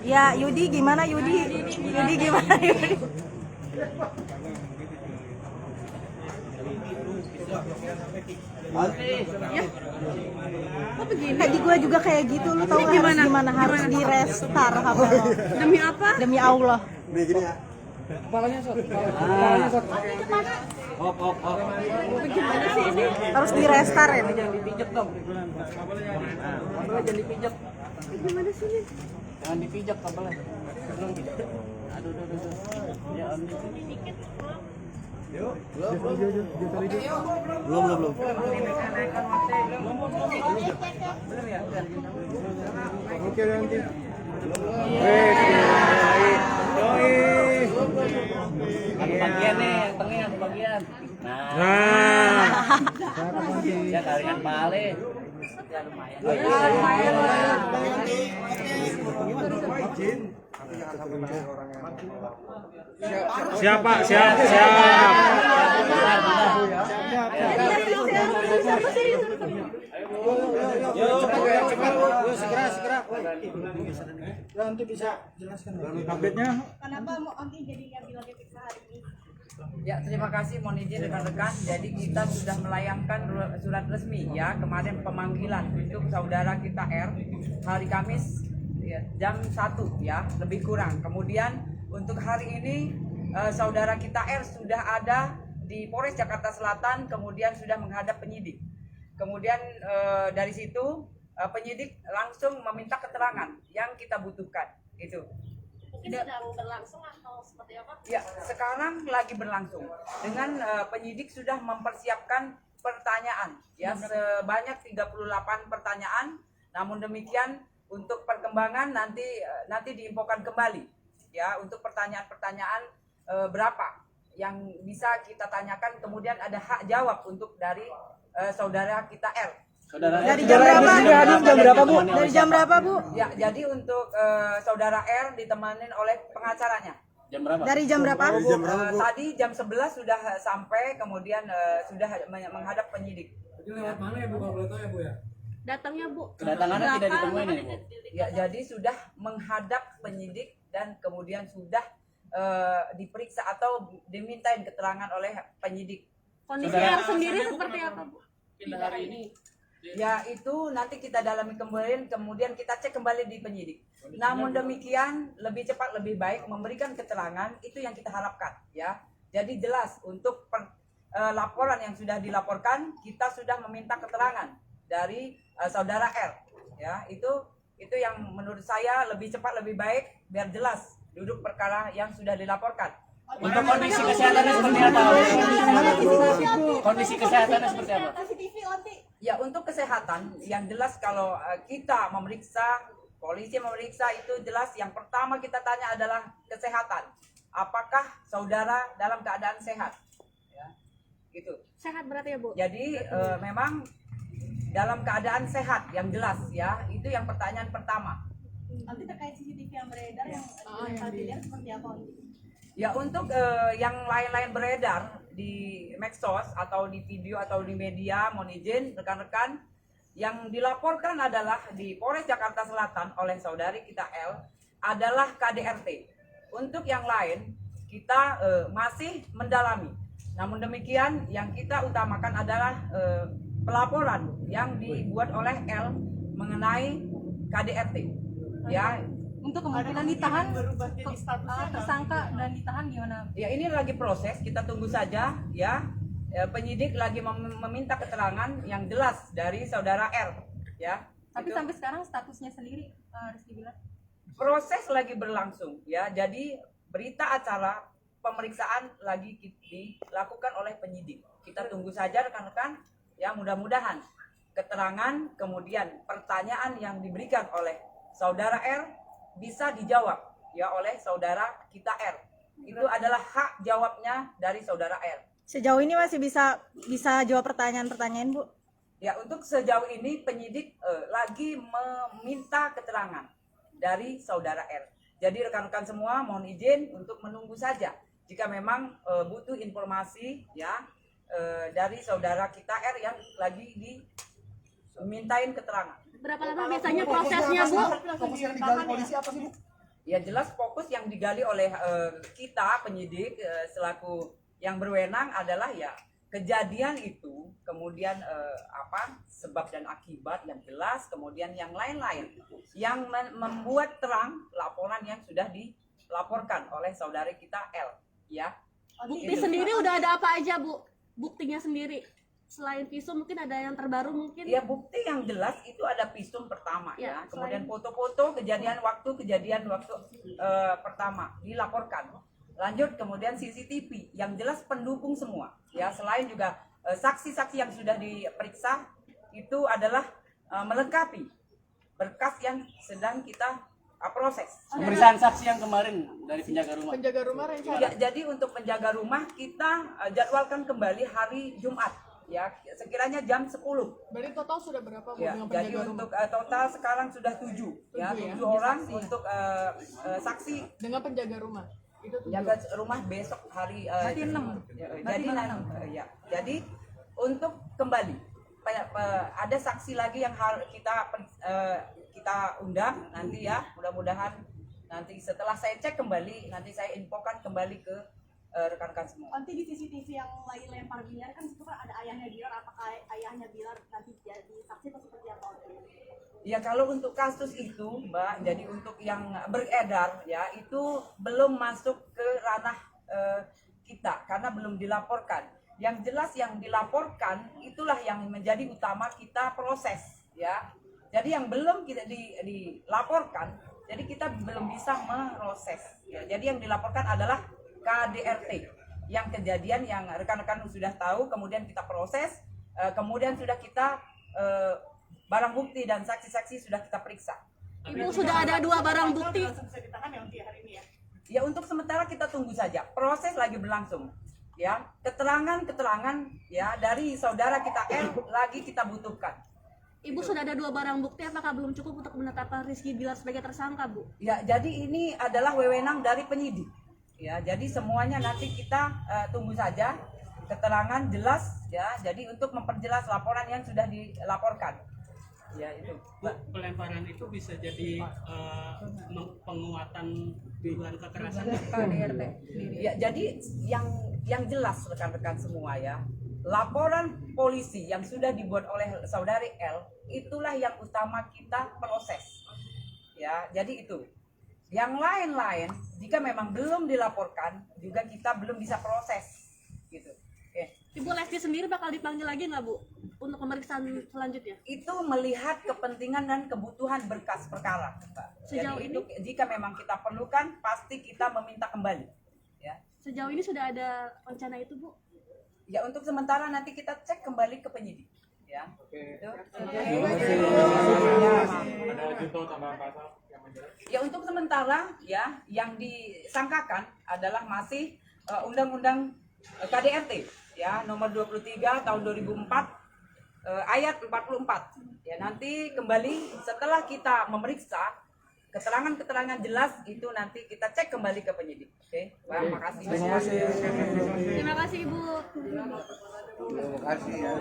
Ya, Yudi gimana Yudi? Yudi gimana Yudi? Kok begini? Tadi gue juga kayak gitu, lu tau nggak harus gimana? Harus di restart HP lo. Demi apa? Demi Allah. Nih gini ya. Kepalanya shot, kepalanya shot. Op. Gimana sih ini? Harus di restart ya. Jangan dipijak dong. Kabelnya jangan dipijak. Gimana sih ini? Jangan dipijak kabelnya. Aduh. Ya ambil. Belum. Oke nanti. Satu bagian nih, yang tengah satu bagian. Nah. Ya taringan paling. Ya lumayan. Siap Pak, siap. Segera. Nanti bisa jelaskan. Update-nya. Kenapa mau Anggi jadi ngambil lagi periksa hari ini? Ya, terima kasih mohon izin rekan-rekan. Jadi kita sudah melayangkan surat resmi ya kemarin pemanggilan untuk saudara kita R hari Kamis ya, jam 1 ya, lebih kurang. Kemudian untuk hari ini saudara kita R sudah ada di Polres Jakarta Selatan, kemudian sudah menghadap penyidik. Kemudian dari situ penyidik langsung meminta keterangan yang kita butuhkan. Itu. Mungkin sedang berlangsung atau seperti apa? Ya, sekarang lagi berlangsung. Dengan penyidik sudah mempersiapkan pertanyaan ya sebanyak 38 pertanyaan. Namun demikian untuk perkembangan nanti diinfokan kembali ya untuk pertanyaan-pertanyaan berapa yang bisa kita tanyakan, kemudian ada hak jawab untuk dari saudara kita R. Dari jam berapa Bu? Dari jam berapa Bu? Ya, jadi untuk saudara R ditemanin oleh pengacaranya. Jam berapa? Dari jam berapa? Tadi jam 11 sudah sampai, kemudian sudah menghadap penyidik. Jadi lewat mana ya Bu kalau boleh tahu ya Bu ya? Datangnya Bu. Kedatangannya tidak ditemuin ini Bu. Ya, jadi sudah menghadap penyidik dan kemudian sudah diperiksa atau dimintain keterangan oleh penyidik. Kondisi yang sendiri seperti apa Bu? Pindah hari ini. Ya, itu nanti kita dalami kembali, kemudian kita cek kembali di penyidik. Namun demikian lebih cepat lebih baik memberikan keterangan, itu yang kita harapkan ya. Jadi jelas untuk laporan yang sudah dilaporkan, kita sudah meminta keterangan dari saudara R ya. Itu yang menurut saya lebih cepat lebih baik biar jelas duduk perkara yang sudah dilaporkan. Untuk kondisi kesehatannya seperti apa? Kondisi kesehatannya seperti apa? Ya, untuk kesehatan yang jelas kalau kita memeriksa, polisi memeriksa itu jelas yang pertama kita tanya adalah kesehatan. Apakah saudara dalam keadaan sehat? Ya, gitu. Sehat berarti ya Bu? Jadi memang dalam keadaan sehat yang jelas ya, itu yang pertanyaan pertama. Nanti terkait CCTV yang beredar yang dilihat seperti apa? Ya, untuk yang lain-lain beredar di medsos atau di video atau di media, mohon izin rekan-rekan, yang dilaporkan adalah di Polres Jakarta Selatan oleh saudari kita L adalah KDRT. Untuk yang lain kita masih mendalami. Namun demikian yang kita utamakan adalah pelaporan yang dibuat oleh L mengenai KDRT. Ya, Untuk kemungkinan ditahan tersangka dan ditahan gimana? ya ini lagi proses, kita tunggu saja ya. Penyidik lagi meminta keterangan yang jelas dari saudara R ya. Tapi Itu sampai sekarang statusnya sendiri harus dibilang proses lagi berlangsung ya. Jadi berita acara pemeriksaan lagi dilakukan oleh penyidik. Kita tunggu saja rekan-rekan ya, mudah-mudahan keterangan kemudian pertanyaan yang diberikan oleh saudara R bisa dijawab ya oleh saudara kita R. Itu adalah hak jawabnya dari saudara R. sejauh ini masih bisa jawab pertanyaan-pertanyaan Bu? Ya, untuk sejauh ini penyidik lagi meminta keterangan dari saudara R. Jadi rekan-rekan semua mohon izin untuk menunggu saja. Jika memang butuh informasi ya dari saudara kita R yang lagi dimintain keterangan. Berapa lama biasanya prosesnya Bu? Fokus yang digali polisi apa sih Bu? Ya jelas fokus yang digali oleh kita penyidik selaku yang berwenang adalah ya kejadian itu, kemudian sebab dan akibat yang jelas, kemudian yang lain-lain yang membuat terang laporan yang sudah dilaporkan oleh saudari kita L, ya. Bukti sendiri udah ada apa aja, Bu? Buktinya sendiri. Selain visum mungkin ada yang terbaru mungkin? Ya bukti yang jelas itu ada visum pertama Ya, ya, kemudian foto-foto kejadian waktu pertama dilaporkan. Lanjut kemudian CCTV yang jelas pendukung semua ya, selain juga saksi-saksi yang sudah diperiksa itu adalah melengkapi berkas yang sedang kita proses. Pemeriksaan saksi yang kemarin dari penjaga rumah. Penjaga rumah rencana. Ya, jadi untuk penjaga rumah kita jadwalkan kembali hari Jumat ya, sekiranya jam 10. Berarti total sudah berapa Bu Ya, dengan jadi penjaga rumah? untuk total sekarang sudah 7 ya, 7 orang untuk saksi. Dengan penjaga rumah. Itu tuh. Jaga rumah besok hari Berarti 6. jadi ya. Jadi untuk kembali ada saksi lagi yang kita undang nanti ya, mudah-mudahan nanti setelah saya cek kembali nanti saya infokan kembali ke rekan-rekan semua. Nanti di CCTV yang lagi lempar Bilar kan itu kan ada ayahnya Bilar, apakah ayahnya Bilar nanti jadi saksi atau seperti apa? Ya kalau untuk kasus itu Mbak, jadi untuk yang beredar ya itu belum masuk ke ranah kita karena belum dilaporkan. Yang jelas yang dilaporkan itulah yang menjadi utama kita proses ya. Jadi yang belum kita dilaporkan, jadi kita belum bisa memproses. Ya. Jadi yang dilaporkan adalah KDRT yang kejadian yang rekan-rekan sudah tahu, kemudian kita proses, kemudian sudah kita barang bukti dan saksi-saksi sudah kita periksa. Ibu sudah ada 2 barang bukti. Ya untuk sementara kita tunggu saja, proses lagi berlangsung. Ya keterangan ya dari saudara kita L lagi kita butuhkan. Ibu sudah ada 2 barang bukti, apakah belum cukup untuk menetapkan Rizky Bilar sebagai tersangka, Bu? Ya jadi ini adalah wewenang dari penyidik. Ya, jadi semuanya nanti kita tunggu saja keterangan jelas ya. Jadi untuk memperjelas laporan yang sudah dilaporkan. Ya itu. Bu, pelemparan itu bisa jadi penguatan dugaan kekerasan. KDRT. Ya, jadi yang jelas rekan-rekan semua ya. Laporan polisi yang sudah dibuat oleh saudari L itulah yang utama kita proses. Ya, jadi itu. Yang lain-lain jika memang belum dilaporkan juga kita belum bisa proses gitu. Oke. Ibu Lesti sendiri bakal dipanggil lagi nggak, Bu, untuk pemeriksaan selanjutnya? Itu melihat kepentingan dan kebutuhan berkas perkara, Mbak. Sejauh Jadi itu jika memang kita perlukan pasti kita meminta kembali. Ya. Sejauh ini sudah ada rencana itu, Bu? Ya untuk sementara nanti kita cek kembali ke penyidik. Ya. Oke. Itu. Ada junto tambahan pasal yang menjerat. Ya untuk sementara ya yang disangkakan adalah masih Undang-Undang KDRT ya nomor 23 tahun 2004 ayat 44. Ya nanti kembali setelah kita memeriksa keterangan-keterangan jelas itu nanti kita cek kembali ke penyidik. Oke. Terima kasih. Terima kasih. Terima kasih, Ibu. Terima kasih ya.